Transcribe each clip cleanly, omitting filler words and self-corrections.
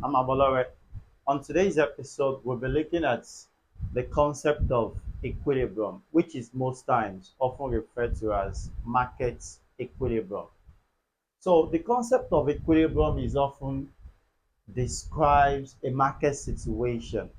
I'm Abolore. On today's episode, we'll be looking at the concept of equilibrium, which is most times often referred to as market equilibrium. So, the concept of equilibrium is often describes a market situation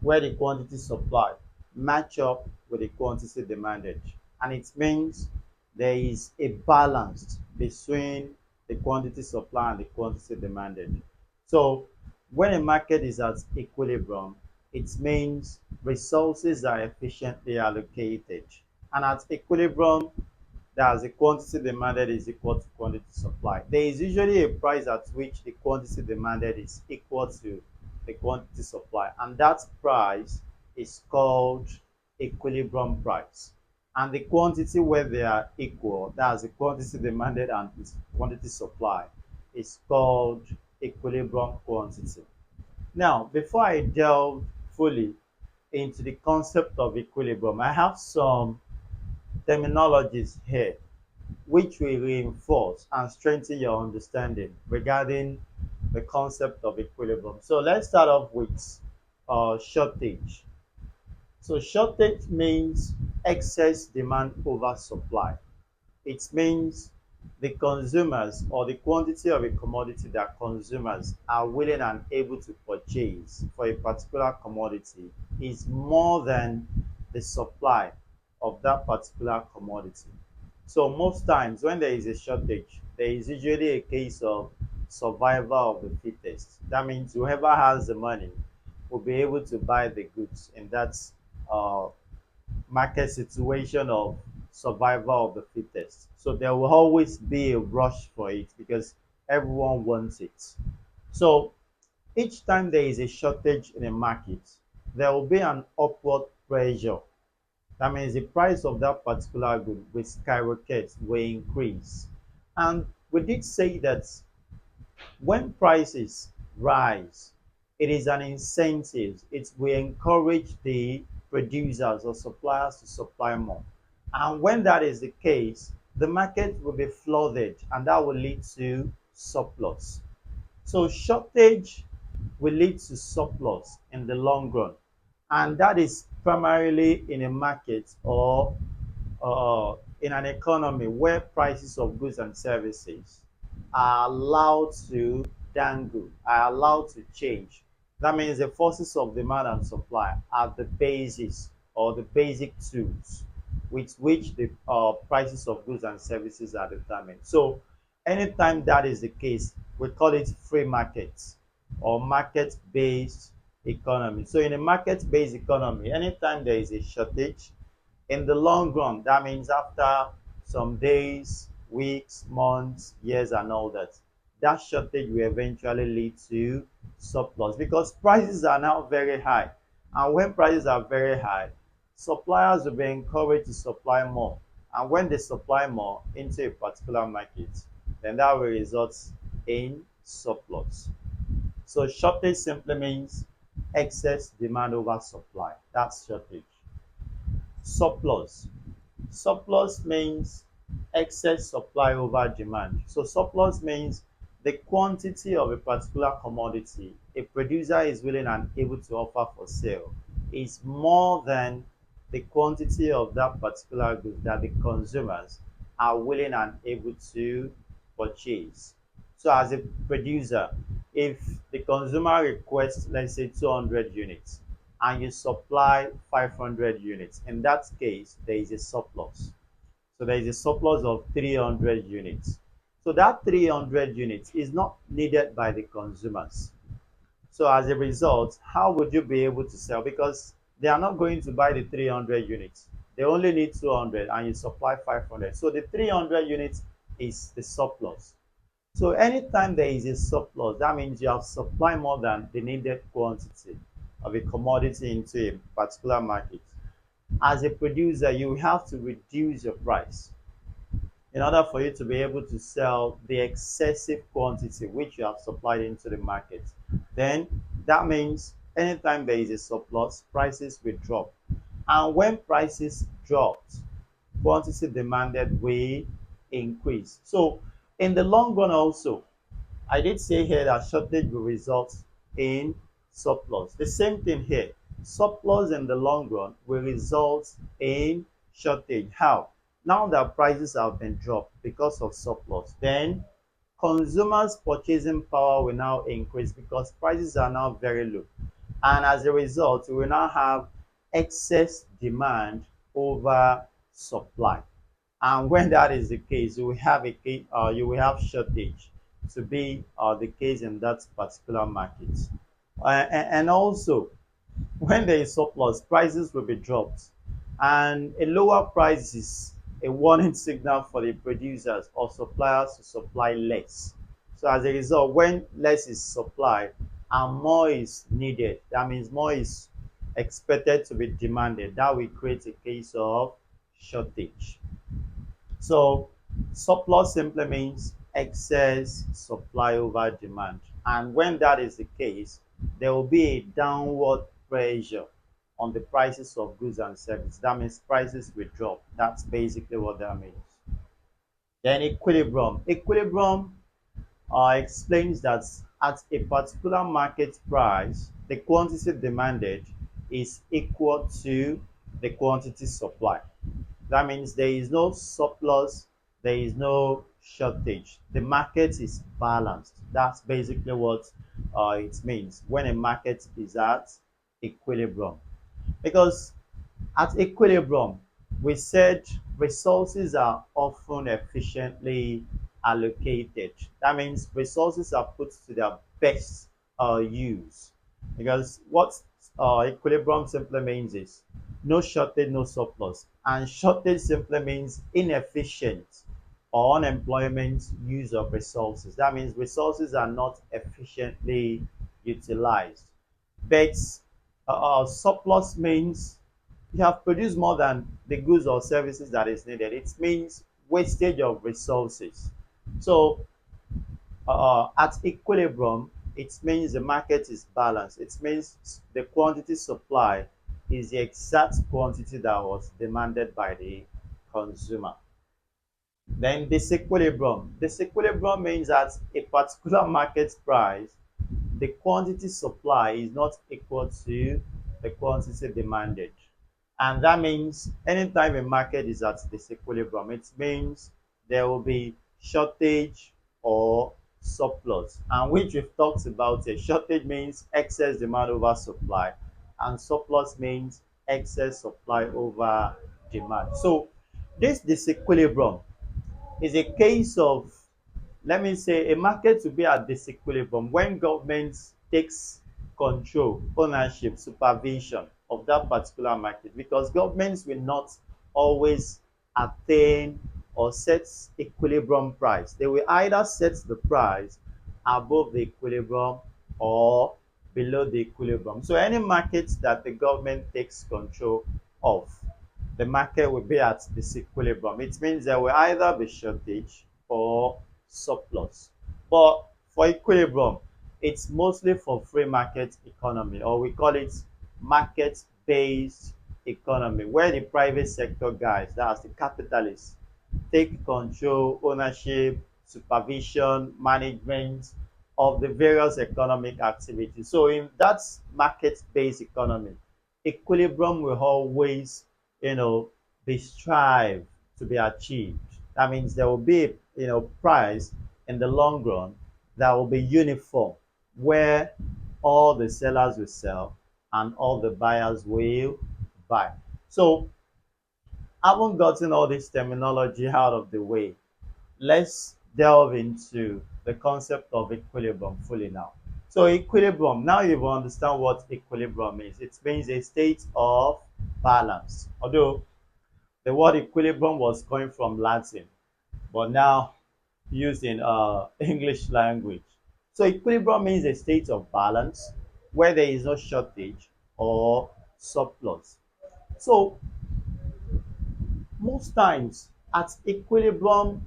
where the quantity supply match up with the quantity demanded, and it means there is a balance between the quantity supply and the quantity demanded. So when a market is at equilibrium, it means resources are efficiently allocated, and at equilibrium, that's the quantity demanded is equal to quantity supply. There is usually a price at which the quantity demanded is equal to the quantity supply, and that price is called equilibrium price. And the quantity where they are equal, that's the quantity demanded and its quantity supply, is called equilibrium quantity. Now, before I delve fully into the concept of equilibrium, I have some terminologies here which will reinforce and strengthen your understanding regarding the concept of equilibrium. So let's start off with shortage. So shortage means excess demand over supply. It means the consumers or the quantity of a commodity that consumers are willing and able to purchase for a particular commodity is more than the supply of that particular commodity. So most times when there is a shortage, there is usually a case of survival of the fittest. That means whoever has the money will be able to buy the goods in that uh, market situation of survival of the fittest. So there will always be a rush for it because everyone wants it. So each time there is a shortage in a market, there will be an upward pressure. That means the price of that particular good will skyrocket, will increase. And we did say that when prices rise, it is an incentive. It will encourage the producers or suppliers to supply more. And when that is the case, the market will be flooded and that will lead to surplus. So shortage will lead to surplus in the long run. And that is primarily in a market or in an economy where prices of goods and services are allowed to dangle, are allowed to change. That means the forces of demand and supply are the basis or the basic tools with which the prices of goods and services are determined. So, anytime that is the case, we call it free markets or market based economy. So, in a market based economy, anytime there is a shortage, in the long run, that means after some days, weeks, months, years, and all that, that shortage will eventually lead to surplus because prices are now very high. And when prices are very high, suppliers will be encouraged to supply more. And when they supply more into a particular market, then that will result in surplus. So shortage simply means excess demand over supply. That's shortage. Surplus. Surplus means excess supply over demand. So surplus means the quantity of a particular commodity a producer is willing and able to offer for sale is more than the quantity of that particular good that the consumers are willing and able to purchase. So as a producer, if the consumer requests, let's say 200 units, and you supply 500 units, in that case, there is a surplus. So there is a surplus of 300 units. So that 300 units is not needed by the consumers. So as a result, how would you be able to sell? Because they are not going to buy the 300 units. They only need 200 and you supply 500. So the 300 units is the surplus. So anytime there is a surplus, that means you have supplied more than the needed quantity of a commodity into a particular market. As a producer, you have to reduce your price in order for you to be able to sell the excessive quantity which you have supplied into the market. Then that means anytime there is a surplus, prices will drop. And when prices drop, quantity demanded will increase. So in the long run also, I did say here that shortage will result in surplus. The same thing here. Surplus in the long run will result in shortage. How? Now that prices have been dropped because of surplus, then consumers' purchasing power will now increase because prices are now very low. And as a result, we will now have excess demand over supply. And when that is the case, you will have shortage to be the case in that particular market. And also, when there is surplus, prices will be dropped, and a lower price is a warning signal for the producers or suppliers to supply less. So as a result, when less is supplied and more is needed, that means more is expected to be demanded. That will create a case of shortage. So surplus simply means excess supply over demand. And when that is the case, there will be a downward pressure on the prices of goods and services. That means prices will drop. That's basically what that means. Then equilibrium. Equilibrium explains that at a particular market price, the quantity demanded is equal to the quantity supplied. That means there is no surplus, there is no shortage. The market is balanced. That's basically what it means when a market is at equilibrium. Because at equilibrium, we said resources are often efficiently allocated. That means resources are put to their best use. Because what equilibrium simply means is no shortage, no surplus. And shortage simply means inefficient or unemployment use of resources. That means resources are not efficiently utilized. But surplus means you have produced more than the goods or services that is needed. It means wastage of resources. So at equilibrium, it means the market is balanced. It means the quantity supply is the exact quantity that was demanded by the consumer. Then disequilibrium. Disequilibrium means that a particular market price, the quantity supply is not equal to the quantity demanded. And that means anytime a market is at disequilibrium, it means there will be shortage or surplus. And which we've talked about it. Shortage means excess demand over supply, and surplus means excess supply over demand. So this disequilibrium is a case of, let me say, a market to be at disequilibrium when government takes control, ownership, supervision of that particular market, because governments will not always attain or set equilibrium price. They will either set the price above the equilibrium or below the equilibrium. So any market that the government takes control of, the market will be at disequilibrium. It means there will either be shortage or surplus. But for equilibrium, it's mostly for free market economy, or we call it market-based economy, where the private sector guys, that's the capitalists, take control, ownership, supervision, management of the various economic activities. So in that market-based economy, equilibrium will always, be strive to be achieved. That means there will be, price in the long run that will be uniform, where all the sellers will sell and all the buyers will buy. So having gotten all this terminology out of the way, let's delve into the concept of equilibrium fully now. So equilibrium, now you will understand what equilibrium is. It means a state of balance. Although the word equilibrium was coming from Latin, but now used in English language. So equilibrium means a state of balance where there is no shortage or surplus. So most times at equilibrium,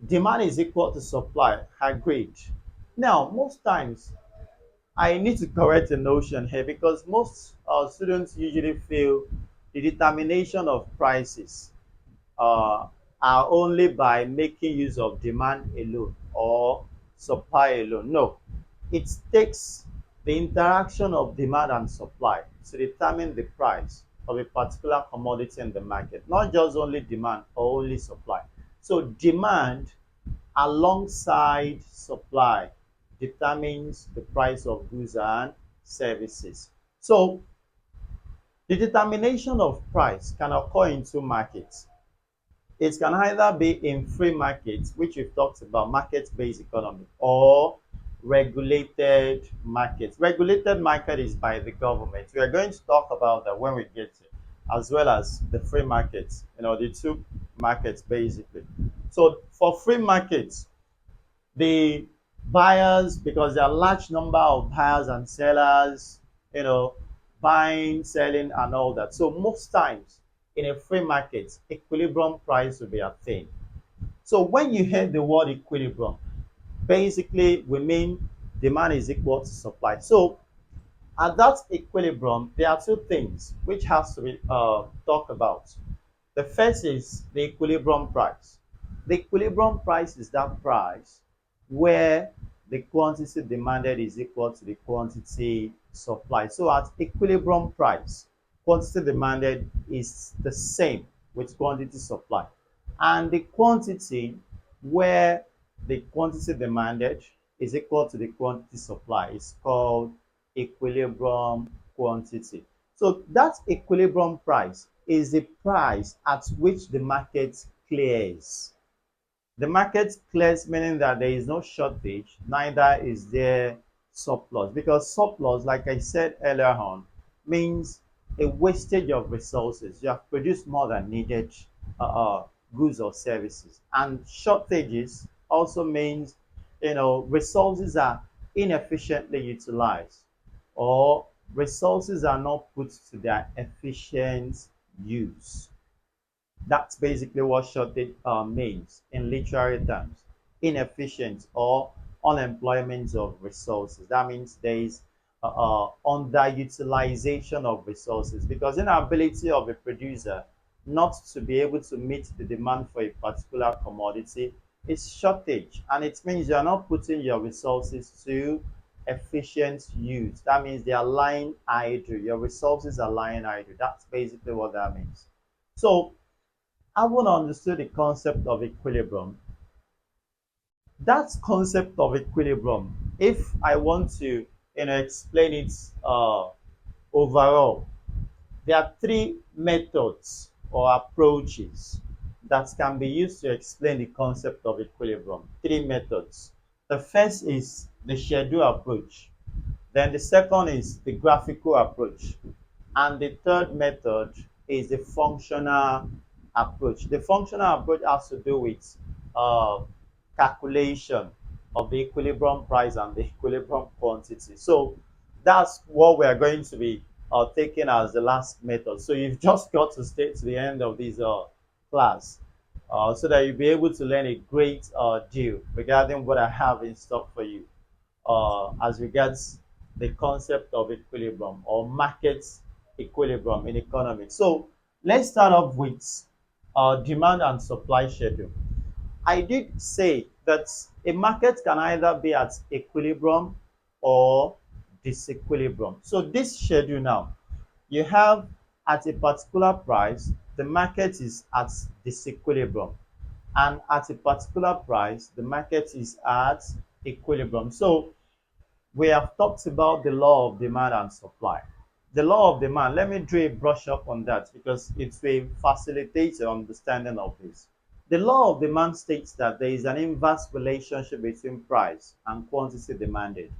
demand is equal to supply. Agreed. Now, most times I need to correct a notion here, because most students usually feel the determination of prices uh, are only by making use of demand alone or supply alone. No, It takes the interaction of demand and supply to determine the price of a particular commodity in the market, not just only demand or only supply. So demand alongside supply determines the price of goods and services. So the determination of price can occur in two markets. It can either be in free markets, which we've talked about, market-based economy, or regulated markets. Regulated market is by the government. We are going to talk about that when we get it, as well as the free markets, the two markets basically. So for free markets, the buyers, because there are large number of buyers and sellers, you know buying, selling and all that. So most times in a free market, equilibrium price will be attained. So when you hear the word equilibrium, basically we mean demand is equal to supply. So at that equilibrium, there are two things which has to be talked about. The first is the equilibrium price. The equilibrium price is that price where the quantity demanded is equal to the quantity supplied. So at equilibrium price, quantity demanded is the same with quantity supplied. And the quantity where the quantity demanded is equal to the quantity supply is called equilibrium quantity. So that equilibrium price is the price at which the market clears. The market clears meaning that there is no shortage, neither is there surplus. Because surplus, like I said earlier on, means a wastage of resources. You have produced more than needed goods or services. And shortages also means, resources are inefficiently utilized, or resources are not put to their efficient use. That's basically what shortage means in literary terms. Inefficient or unemployment of resources. That means there is underutilization of resources, because inability of a producer not to be able to meet the demand for a particular commodity is shortage, and it means you are not putting your resources to efficient use. That means they are lying idle. Your resources are lying idle. That's basically what that means. So having understood the concept of equilibrium, that concept of equilibrium, if I want to explain it overall, there are three methods or approaches that can be used to explain the concept of equilibrium. Three methods. The first is the schedule approach. Then the second is the graphical approach. And the third method is the functional approach. The functional approach has to do with uh, calculation of the equilibrium price and the equilibrium quantity. So that's what we are going to be taking as the last method. So you've just got to stay to the end of this class so that you'll be able to learn a great deal regarding what I have in stock for you as regards the concept of equilibrium or market equilibrium in economics. So let's start off with demand and supply schedule. I did say that a market can either be at equilibrium or disequilibrium. So this schedule now, you have at a particular price, the market is at disequilibrium, and at a particular price, the market is at equilibrium. So we have talked about the law of demand and supply. The law of demand, let me do a brush up on that because it will facilitate your understanding of this. The law of demand states that there is an inverse relationship between price and quantity demanded,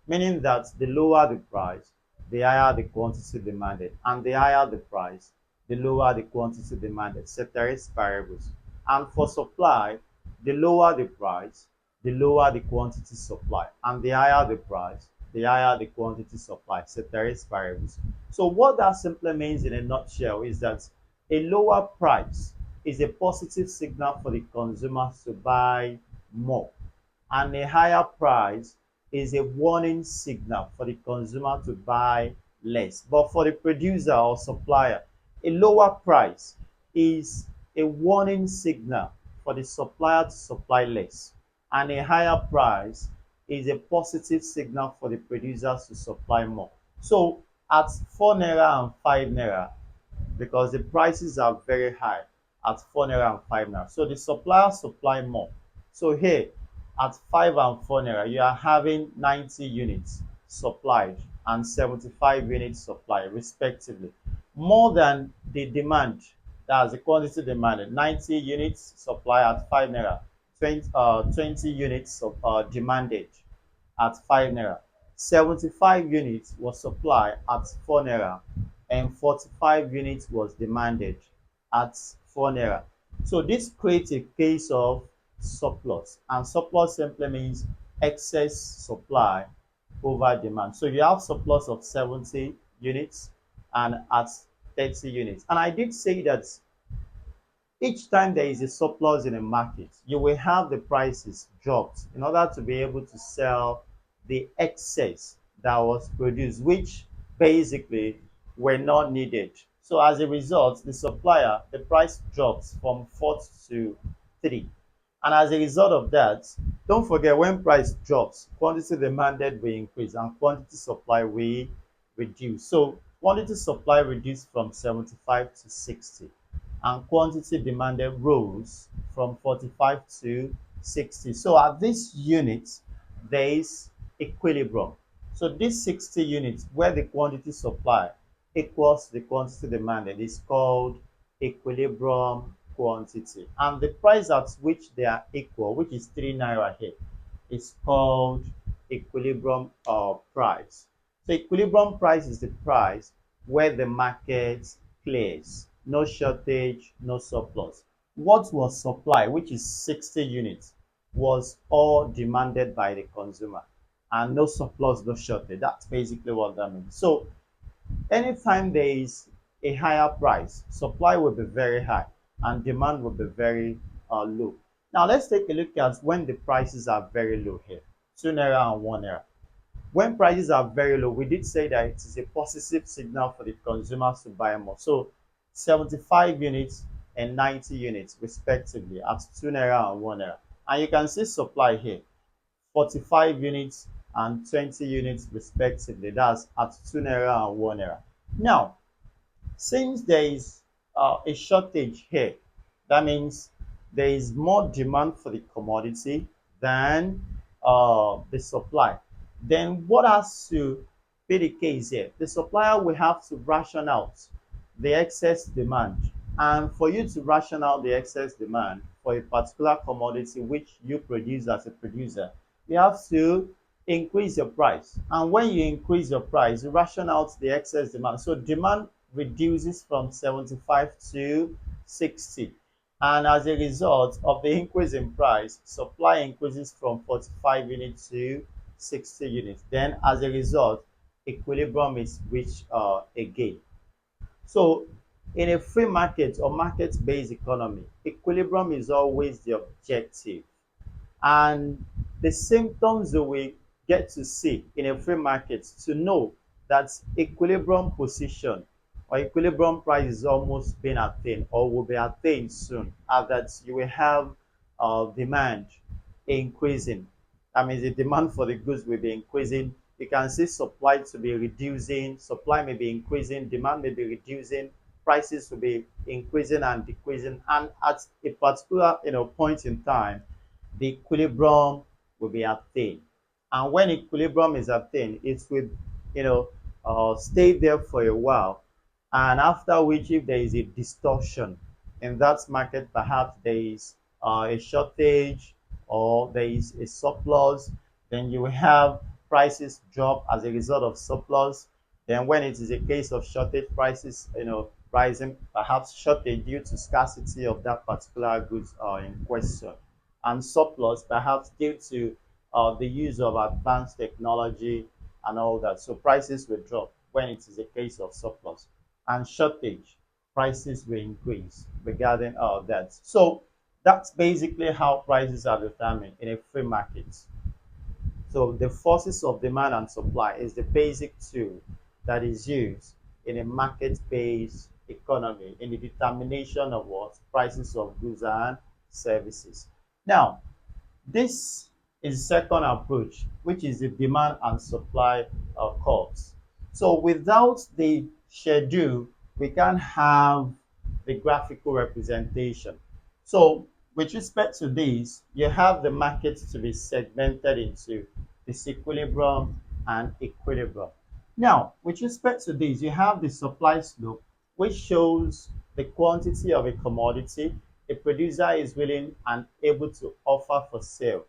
meaning that the lower the price, the higher the quantity demanded, and the higher the price, the lower the quantity demanded, ceteris paribus. And for supply, the lower the price, the lower the quantity supply, and the higher the price, the higher the quantity supply, ceteris paribus. So what that simply means in a nutshell is that a lower price is a positive signal for the consumers to buy more, and a higher price is a warning signal for the consumer to buy less. But for the producer or supplier, a lower price is a warning signal for the supplier to supply less, and a higher price is a positive signal for the producers to supply more. So at 4 naira and 5 naira, because the prices are very high at 4 naira and 5 naira. So the suppliers supply more. So here at 5 and 4 naira, you are having 90 units supplied and 75 units supplied respectively. More than the demand, that's the quantity demanded. 90 units supply at 5 naira, 20 units demanded at 5 naira. 75 units was supplied at 4 naira and 45 units was demanded at 4 naira. So this creates a case of surplus, and surplus simply means excess supply over demand. So you have surplus of 70 units and at 30 units. And I did say that each time there is a surplus in a market, you will have the prices dropped in order to be able to sell the excess that was produced, which basically were not needed. So as a result, the supplier, the price drops from 4 to 3. And as a result of that, don't forget when price drops, quantity demanded will increase and quantity supply will reduce. So quantity supply reduced from 75 to 60 and quantity demanded rose from 45 to 60. So at this unit, there is equilibrium. So this 60 units where the quantity supply equals the quantity demanded is called equilibrium quantity. And the price at which they are equal, which is 3 naira here, is called equilibrium price. So equilibrium price is the price where the market clears, no shortage, no surplus. What was supply, which is 60 units, was all demanded by the consumer, and no surplus, no shortage. That's basically what that means. So anytime there is a higher price, supply will be very high and demand will be very low. Now let's take a look at when the prices are very low here, 2 naira and 1 naira. When prices are very low, we did say that it is a positive signal for the consumers to buy more. So 75 units and 90 units respectively at 2 naira and 1 naira. And you can see supply here, 45 units and 20 units respectively. That's at 2 naira and 1 naira. Now, since there is a shortage here, that means there is more demand for the commodity than the supply. Then what has to be the case here? The supplier will have to ration out the excess demand. And for you to ration out the excess demand for a particular commodity which you produce as a producer, you have to increase your price. And when you increase your price, you ration out the excess demand. So demand reduces from 75 to 60. And as a result of the increase in price, supply increases from 45 units to 60 units. Then as a result, equilibrium is reached again. So in a free market or market-based economy, equilibrium is always the objective. And the symptoms that we get to see in a free market to know that equilibrium position or equilibrium price is almost being attained or will be attained soon are that you will have demand increasing. That means the demand for the goods will be increasing. You can see supply to be reducing, supply may be increasing, demand may be reducing, prices will be increasing and decreasing. And at a particular point in time, the equilibrium will be attained. And when equilibrium is attained, it will, stay there for a while. And after which, if there is a distortion in that market, perhaps there is a shortage or there is a surplus, then you will have prices drop as a result of surplus. Then when it is a case of shortage, prices, rising, perhaps shortage due to scarcity of that particular goods in question, and surplus perhaps due to the use of advanced technology and all that. So prices will drop when it is a case of surplus, and shortage, prices will increase regarding that. So that's basically how prices are determined in a free market. So the forces of demand and supply is the basic tool that is used in a market-based economy in the determination of what prices of goods and services. Now, this is the second approach, which is the demand and supply curves. So without the schedule, we can't have the graphical representation. So with respect to this, you have the market to be segmented into disequilibrium and equilibrium. Now, with respect to this, you have the supply slope, which shows the quantity of a commodity a producer is willing and able to offer for sale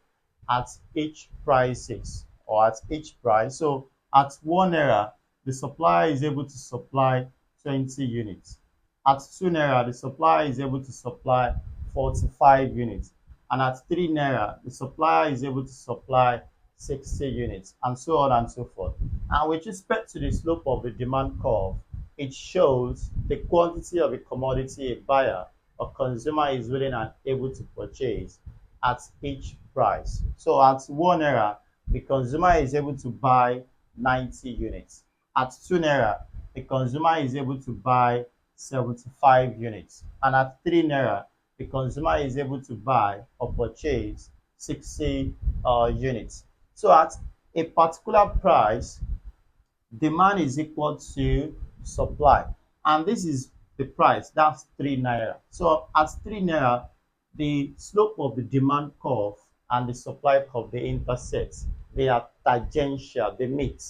at each prices or at each price. So at 1 naira, the supplier is able to supply 20 units. At 2 naira, the supplier is able to supply 45 units. And at 3 naira, the supplier is able to supply 60 units, and so on and so forth. And with respect to the slope of the demand curve, it shows the quantity of a commodity a buyer or consumer is willing and able to purchase at each price. So at 1 naira, the consumer is able to buy 90 units. At 2 naira, the consumer is able to buy 75 units. And at 3 naira, the consumer is able to buy or purchase 60 units. So at a particular price, demand is equal to supply, and this is the price, that's 3 naira. So at 3 naira, the slope of the demand curve and the supply curve, they intersect, they are tangential, they meet.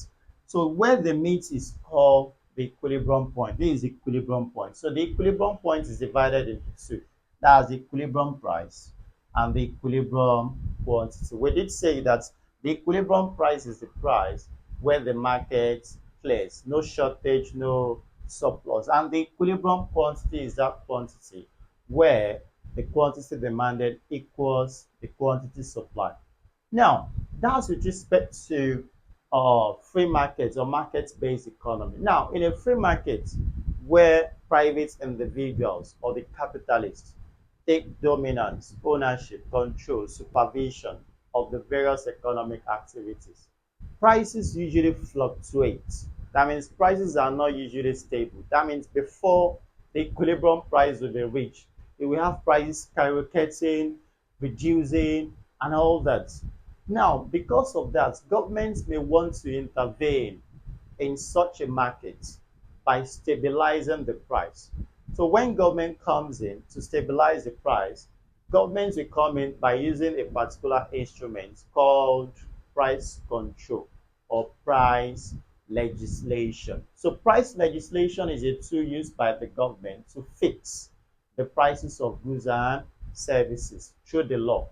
So where they meet is called the equilibrium point. This is the equilibrium point. So the equilibrium point is divided into two. That's the equilibrium price and the equilibrium quantity. We did say that the equilibrium price is the price where the market clears, no shortage, no surplus. And the equilibrium quantity is that quantity where the quantity demanded equals the quantity supplied. Now, that's with respect to free markets or market-based economy. Now, in a free market where private individuals or the capitalists take dominance, ownership, control, supervision of the various economic activities, prices usually fluctuate. That means prices are not usually stable. That means before the equilibrium price will be reached, you will have prices skyrocketing, reducing, and all that. Now, because of that, governments may want to intervene in such a market by stabilizing the price. So when government comes in to stabilize the price, governments will come in by using a particular instrument called price control or price legislation. So price legislation is a tool used by the government to fix the prices of goods and services through the law.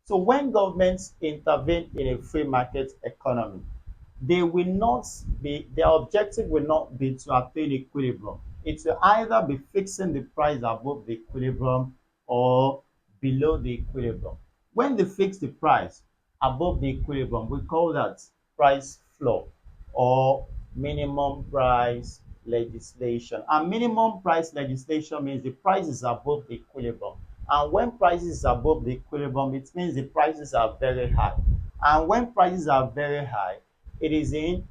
So when governments intervene in a free market economy, they will not be, their objective will not be to attain equilibrium. It will either be fixing the price above the equilibrium or below the equilibrium. When they fix the price above the equilibrium, we call that price floor or minimum price legislation. And minimum price legislation means the price is above the equilibrium. And when prices is above the equilibrium, it means the prices are very high. And when prices are very high, it is in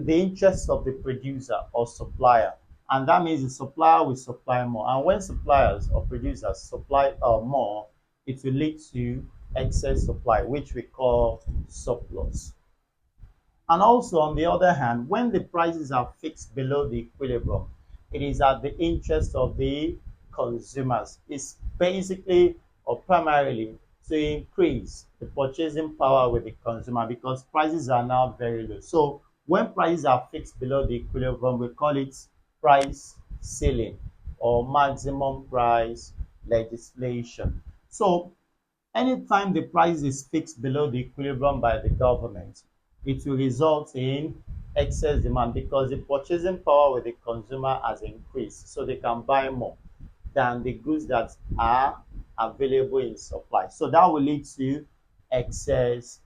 the interest of the producer or supplier, and that means the supplier will supply more. And when suppliers or producers supply more, it will lead to excess supply, which we call surplus. And also, on the other hand, when the prices are fixed below the equilibrium, it is at the interest of the consumers. It's basically or primarily to increase the purchasing power with the consumer because prices are now very low. So when prices are fixed below the equilibrium, we call it price ceiling or maximum price legislation. So anytime the price is fixed below the equilibrium by the government, it will result in excess demand because the purchasing power with the consumer has increased, so they can buy more than the goods that are available in supply. So that will lead to excess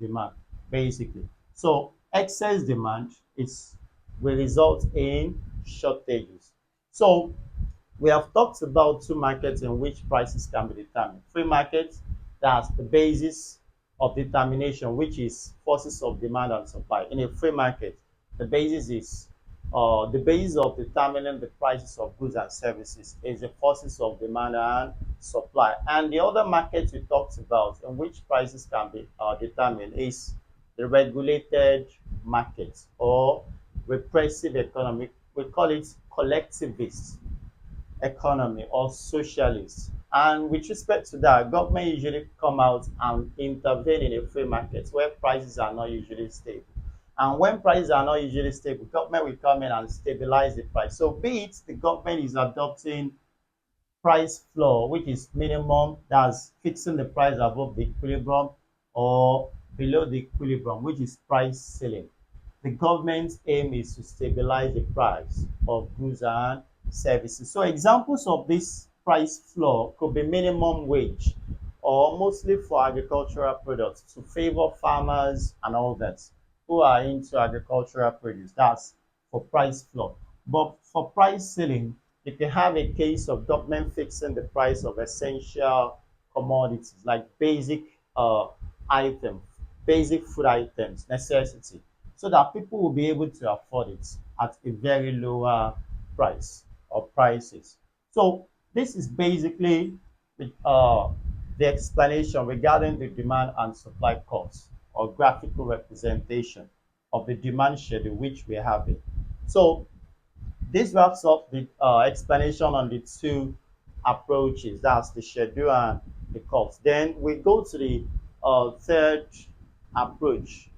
demand, basically. So excess demand is will result in shortages. So we have talked about two markets in which prices can be determined. Free markets, that's the basis of determination, which is forces of demand and supply. In a free market, the basis is the basis of determining the prices of goods and services is the forces of demand and supply. And the other market we talked about in which prices can be determined is the regulated market or repressive economy. We call it collectivist economy or socialist. And with respect to that, government usually come out and intervene in a free market where prices are not usually stable. And when prices are not usually stable, government will come in and stabilize the price. So be it the government is adopting price floor, which is minimum, that's fixing the price above the equilibrium, or below the equilibrium, which is price ceiling. The government's aim is to stabilize the price of goods and services. So examples of this price floor could be minimum wage or mostly for agricultural products to favor farmers and all that who are into agricultural produce. That's for price floor. But for price ceiling, you can have a case of government fixing the price of essential commodities like basic items, basic food items, necessity, so that people will be able to afford it at a very lower price or prices. So this is basically uh, the explanation regarding the demand and supply costs or graphical representation of the demand schedule which we're having. So this wraps up the explanation on the two approaches, that's the schedule and the cost. Then we go to the third approach,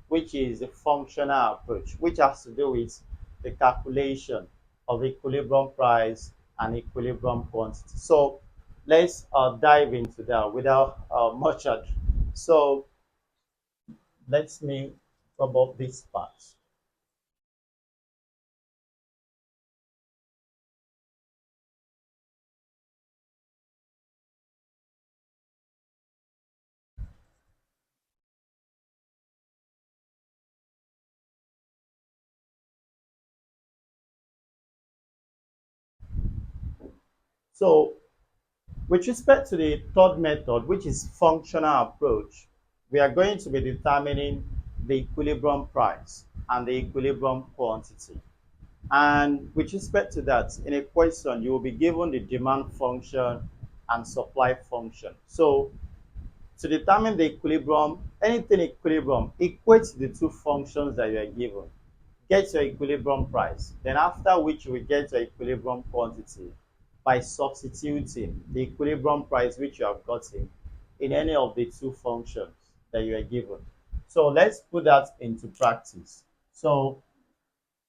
which is the functional approach, which has to do with the calculation of equilibrium price and equilibrium quantity. So let's dive into that without much ado. So let me about this part. So with respect to the third method, which is functional approach, we are going to be determining the equilibrium price and the equilibrium quantity. And with respect to that, in a question, you will be given the demand function and supply function. So to determine the equilibrium, anything equilibrium equates the two functions that you are given. Get your equilibrium price, then after which you will get your equilibrium quantity by substituting the equilibrium price which you have gotten in any of the two functions that you are given. So let's put that into practice. So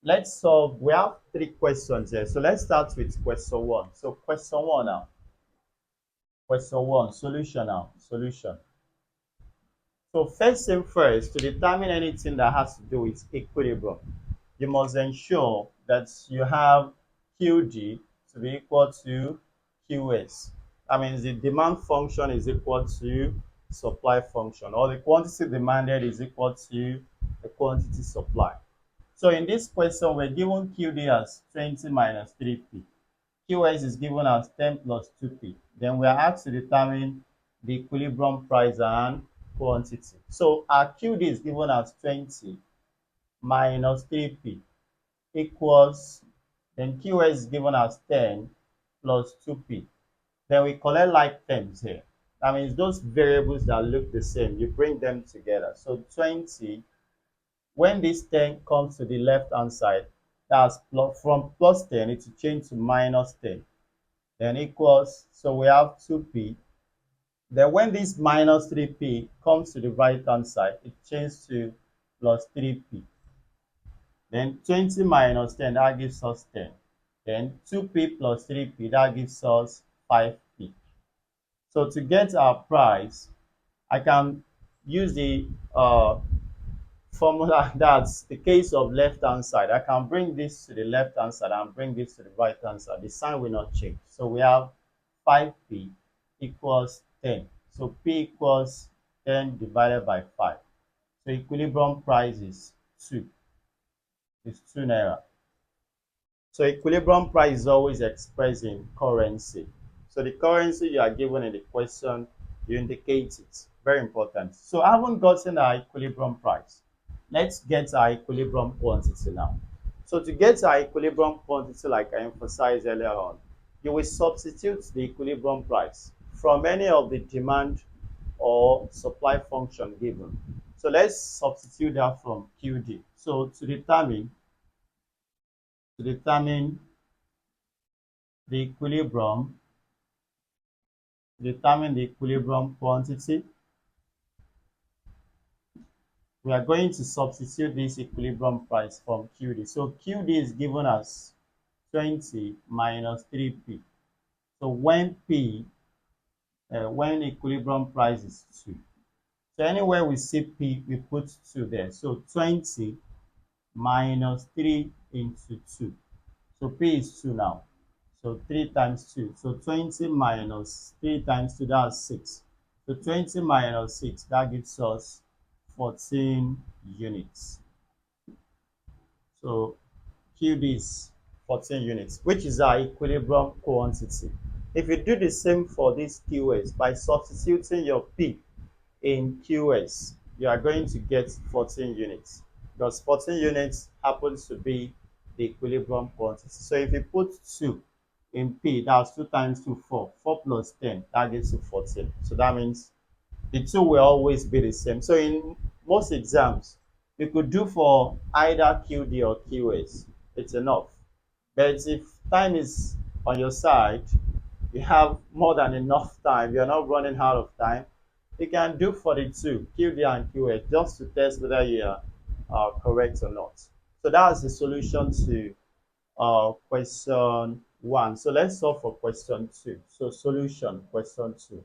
let's solve, we have three questions here. So let's start with question one. So question one now. Question one, solution now. Solution. So first thing first, to determine anything that has to do with equilibrium, you must ensure that you have QD to be equal to QS. That means the demand function is equal to supply function, or the quantity demanded is equal to the quantity supplied. So in this question, we're given QD as 20 minus 3P. QS is given as 10 plus 2P. Then we are asked to determine the equilibrium price and quantity. So our QD is given as 20 minus 3P equals, then QS is given as 10 plus 2P. Then we collect like terms here. That means those variables that look the same, you bring them together. So 20, when this 10 comes to the left hand side, that's from plus 10, it will change to minus 10. Then equals, so we have 2P. Then when this minus 3P comes to the right hand side, it changes to plus 3P. Then 20 minus 10, that gives us 10. Then 2P plus 3P, that gives us 5P. So to get our price, I can use the formula that's the case of left hand side. I can bring this to the left hand side and bring this to the right hand side. The sign will not change. So we have 5P equals 10. So P equals 10 divided by 5. So equilibrium price is 2. It's 2 naira. So equilibrium price is always expressed in currency. So the currency you are given in the question, you indicate it. Very important. So I haven't gotten our equilibrium price. Let's get our equilibrium quantity now. So to get our equilibrium quantity, like I emphasized earlier on, you will substitute the equilibrium price from any of the demand or supply function given. So let's substitute that from QD. So to determine the equilibrium quantity, we are going to substitute this equilibrium price from QD. So QD is given as 20 minus 3P. So when equilibrium price is 2. So anywhere we see P, we put 2 there. So 20 minus 3 into 2. So P is 2 now. So 3 times 2. So 20 minus 3 times 2, that's 6. So 20 minus 6, that gives us 14 units. So QD is 14 units, which is our equilibrium quantity. If you do the same for this QS by substituting your P in QS, you are going to get 14 units because 14 units happens to be the equilibrium quantity. So if you put 2 in P, that's 2 times 2, 4. 4 plus 10, that gives you 14. So that means the two will always be the same. So in most exams, you could do for either QD or QS. It's enough. But if time is on your side, you have more than enough time, you're not running out of time, you can do for the two, QD and QS, just to test whether you are correct or not. So that's the solution to question 1. So let's solve for question 2. So solution, question 2.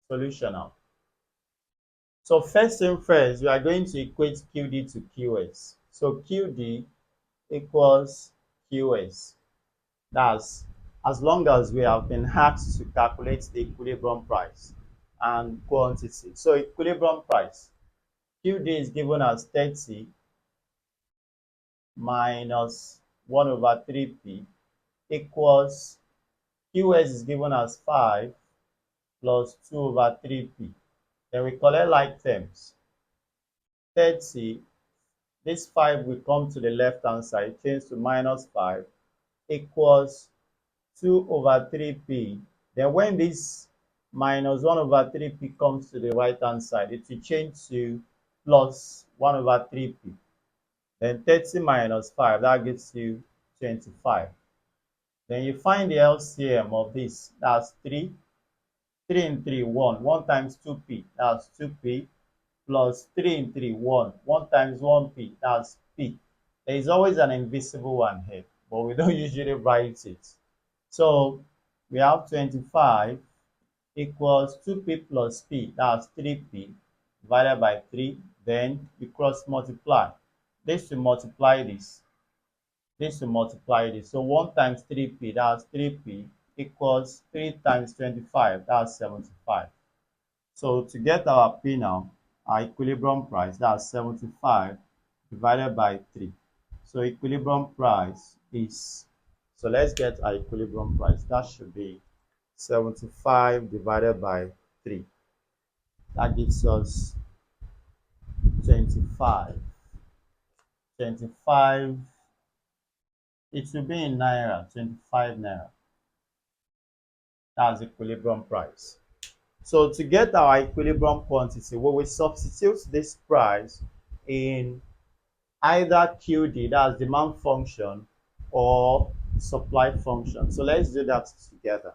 Solution now. So first thing first, we are going to equate QD to QS. So QD equals QS. That's as long as we have been asked to calculate the equilibrium price and quantity. So equilibrium price, QD is given as 30 minus 1 over 3P equals QS is given as 5 plus 2 over 3P. Then we collect like terms. 30, this 5 will come to the left hand side, change to minus 5, equals 2 over 3P. Then when this minus 1 over 3P comes to the right hand side, it will change to plus 1 over 3P. Then 30 minus 5, that gives you 25. Then you find the LCM of this, that's 3. 3 and 3, 1. 1 times 2P, that's 2P. Plus 3 and 3, 1. 1 times 1P, that's P. There is always an invisible one here, but we don't usually write it. So we have 25 equals 2P plus P, that's 3P, divided by 3. Then you cross multiply. This will multiply this. This will multiply this. So 1 times 3P, that's 3P, equals 3 times 25, that's 75. So to get our P now, our equilibrium price, that's 75 divided by 3. So equilibrium price is, so let's get our equilibrium price. That should be 75 divided by 3. That gives us 25. 25, it should be in Naira, 25 Naira. That's equilibrium price. So to get our equilibrium quantity, we will substitute this price in either QD, that's demand function, or supply function. So let's do that together.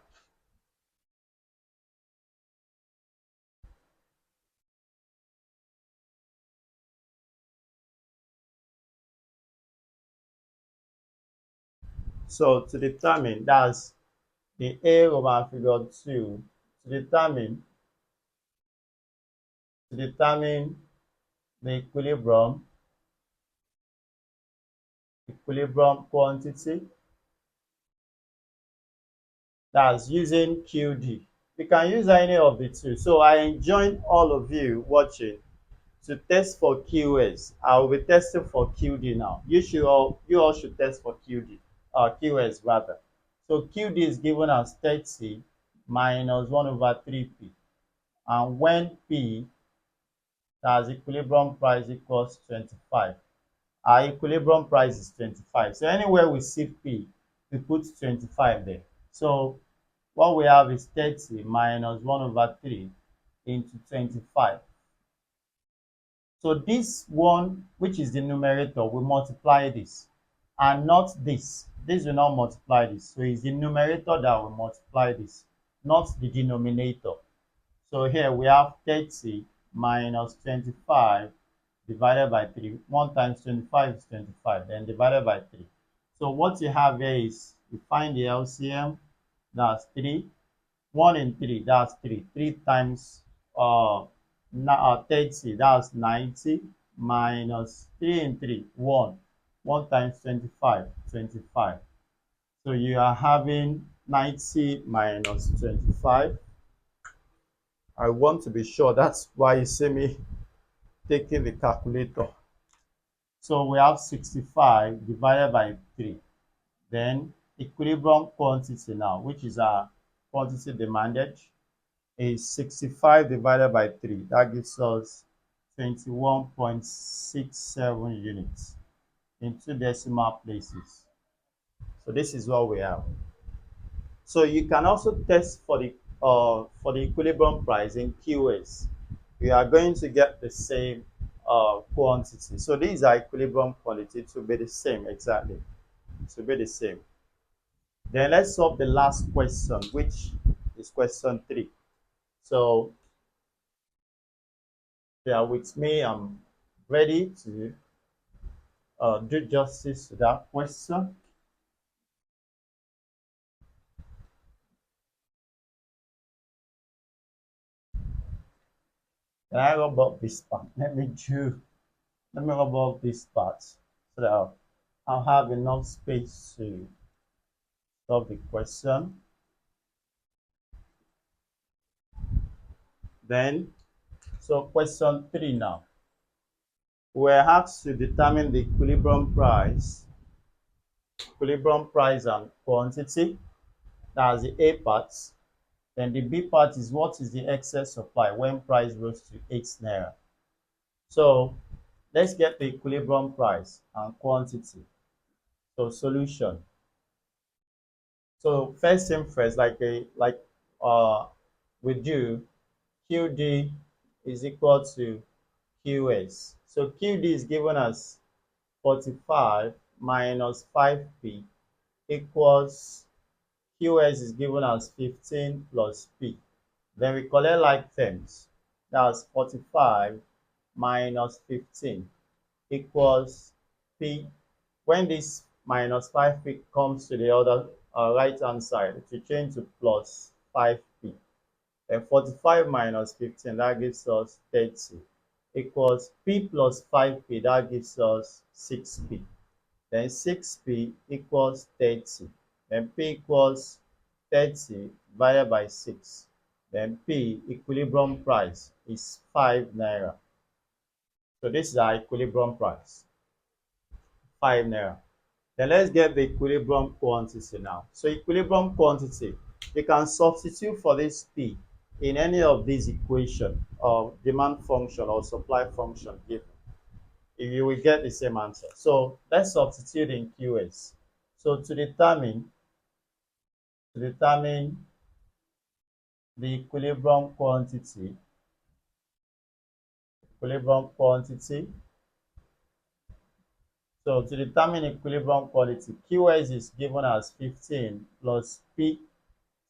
So to determine, that's the A Roman figure 2, to determine the equilibrium quantity, that's using QD. You can use any of the two. So I enjoin all of you watching to test for QS. I will be testing for QD now. You all should test for QS rather. So QD is given as 30 minus 1 over 3P. And when P, that's equilibrium price, equals 25. Our equilibrium price is 25. So anywhere we see P, we put 25 there. So what we have is 30 minus 1 over 3 into 25. So this one, which is the numerator, will multiply this, and not this. This will not multiply this. So it's the numerator that will multiply this, not the denominator. So here we have 30 minus 25 divided by 3. 1 times 25 is 25, then divided by 3. So what you have here is, you find the LCM, that's 3. 1 in 3, that's 3. 3 times 30, that's 90, minus 3 in 3, 1. 1 times 25, 25. So you are having 90 minus 25. I want to be sure, that's why you see me taking the calculator. So we have 65 divided by 3. Then equilibrium quantity now, which is our quantity demanded, is 65 divided by 3. That gives us 21.67 units in two decimal places. So this is what we have. So you can also test for the equilibrium price in QS. We are going to get the same quantity. So these are equilibrium quantity to be the same exactly. To be the same. Then let's solve the last question, which is question 3. So bear with me. I'm ready to do justice to that question. Can I rub up this part? Let me rub up this part so that I'll have enough space to solve the question. Then, so question 3 now. We're asked to determine the equilibrium price and quantity. That's the A part. Then the B part is what is the excess supply when price rose to 8 naira. So let's get the equilibrium price and quantity. So solution. So first thing first, uh we do, QD is equal to QS. So QD is given as 45 minus 5P equals QS is given as 15 plus P. Then we collect like terms. That's 45 minus 15 equals P. When this minus 5P comes to the other right hand side, it will change to plus 5P. Then 45 minus 15, that gives us 30, equals P plus 5P, that gives us 6P. Then 6P equals 30. Then P equals 30 divided by 6. Then P, equilibrium price, is 5 naira. So this is our equilibrium price, 5 naira. Then let's get the equilibrium quantity now. So equilibrium quantity, you can substitute for this P in any of these equations of demand function or supply function given. You will get the same answer. So let's substitute in QS. So to determine the equilibrium quantity. So to determine equilibrium quantity, QS is given as 15 plus P.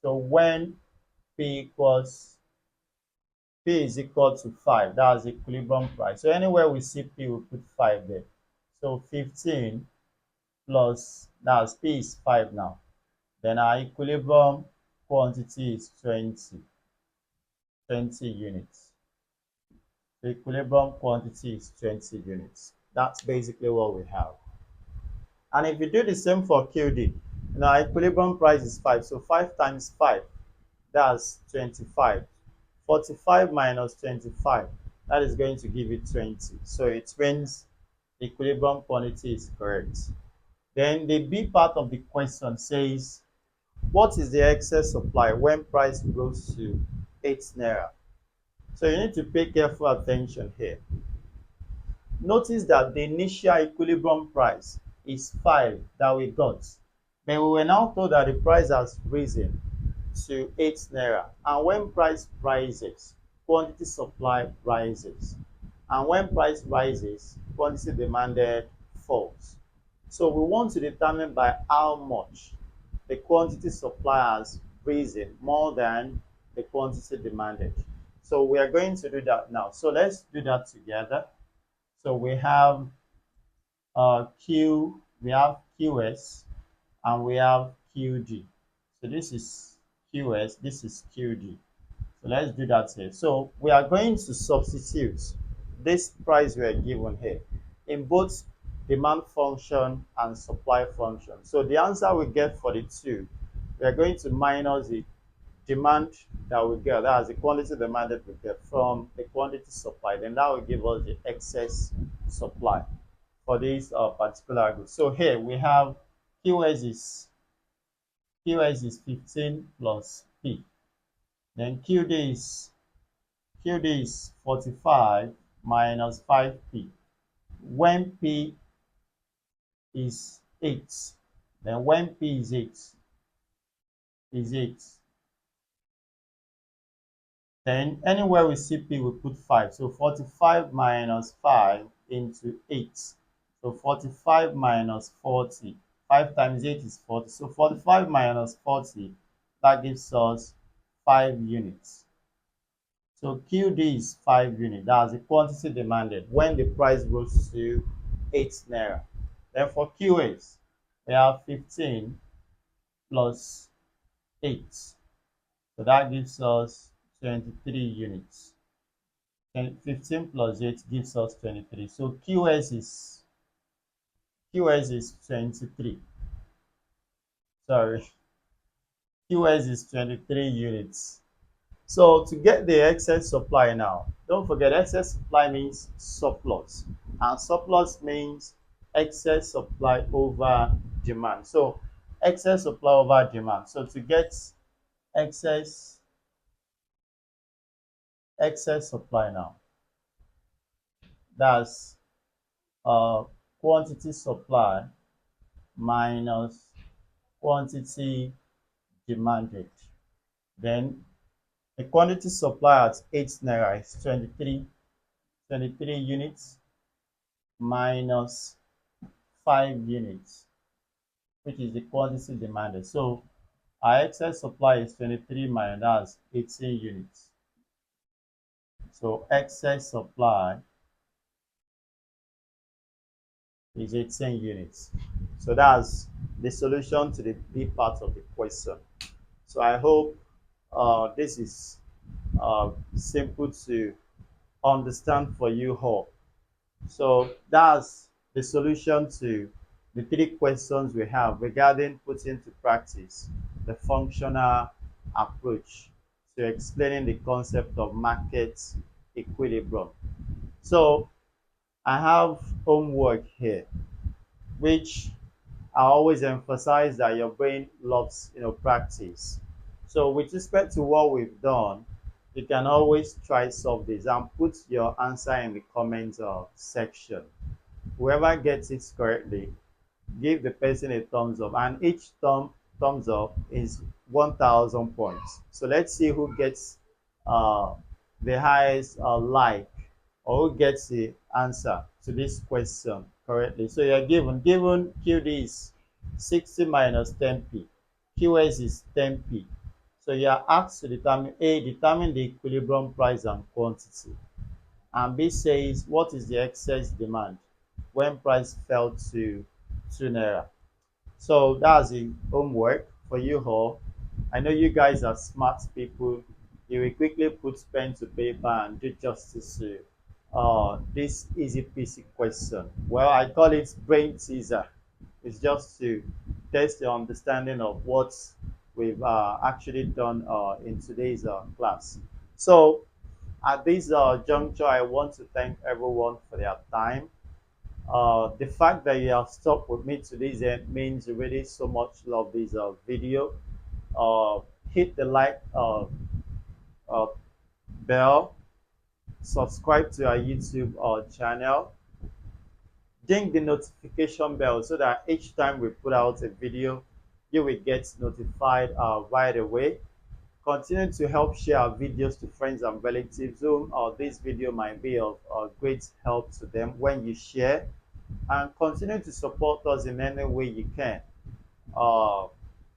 So when P is equal to 5, that's equilibrium price. So anywhere we see P, we put 5 there. So 15 plus, that's P is 5 now. Then our equilibrium quantity is 20 units. The equilibrium quantity is 20 units. That's basically what we have. And if you do the same for QD, our equilibrium price is 5. So 5 times 5, that's 25. 45 minus 25, that is going to give you 20. So it means the equilibrium quantity is correct. Then the B part of the question says, what is the excess supply when price goes to 8 naira? So you need to pay careful attention here. notice that the initial equilibrium price is 5 that we got. Then we were now told that the price has risen to 8 naira. And when price rises, quantity supply rises. And when price rises, quantity demanded falls. So we want to determine by how much the quantity supply has risen more than the quantity demanded. So we are going to do that now. So let's do that together. So we have we have QS, and we have QD. So this is QS, this is QD. So let's do that here. So we are going to substitute this price we are given here in both demand function and supply function. So the answer we get for the two, we are going to minus the demand that we get, that is the quantity demanded we get, from the quantity supplied, then that will give us the excess supply for this particular good. So here we have QS is 15 plus P. Then QD is 45 minus 5P. When P is 8, then when P is 8, then anywhere we see P, we put 5. So 45 minus 5 into 8. So 45 minus 40. 5 times 8 is 40. So 45 minus 40, that gives us 5 units. So QD is 5 units. That's the quantity demanded when the price goes to 8 naira. Then for QS, we have 15 plus 8. So that gives us 23 units. 15 plus 8 gives us 23. So QS is 23. Sorry, QS is 23 units. So to get the excess supply now, don't forget excess supply means surplus, and surplus means excess supply over demand. So excess supply over demand. So to get excess supply now, that's quantity supply minus quantity demanded. Then the quantity supply at 8 naira is 23 units minus 5 units, which is the quantity demanded. So our excess supply is 23 minus that's 18 units. So excess supply is 18 units. So that's the solution to the B part of the question. So I hope this is simple to understand for you all. So that's the solution to the 3 questions we have regarding putting to practice the functional approach to explaining the concept of market equilibrium. So I have homework here, which I always emphasize that your brain loves practice. So with respect to what we've done, you can always try solve this and put your answer in the comments section. Whoever gets it correctly, give the person a thumbs up, and each thumbs up is 1,000 points. So let's see who gets the highest like, or who gets the answer to this question correctly. So you're given QD is 60 minus 10p, QS is 10p. So you are asked to determine the equilibrium price and quantity, and B says what is the excess demand when price fell to 2 naira. So that's the homework for you all. I know you guys are smart people. You will quickly put pen to paper and do justice to this easy peasy question. Well, I call it brain teaser. It's just to test your understanding of what we've actually done in today's class. So at this juncture, I want to thank everyone for their time. The fact that you have stuck with me to this end means you really so much love this video. Hit the like bell, subscribe to our YouTube channel, Ding the notification bell so that each time we put out a video, you will get notified right away. Continue to help share our videos to friends and relatives whom this video might be of great help to them when you share, and continue to support us in any way you can. Uh,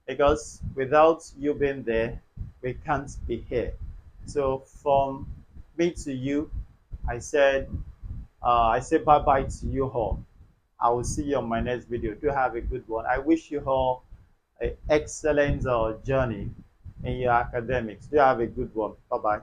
because without you being there, we can't be here. So from me to you, I said, I say bye bye to you all. I will see you on my next video. Do have a good one. I wish you all an excellent journey in your academics. Do have a good one. Bye bye.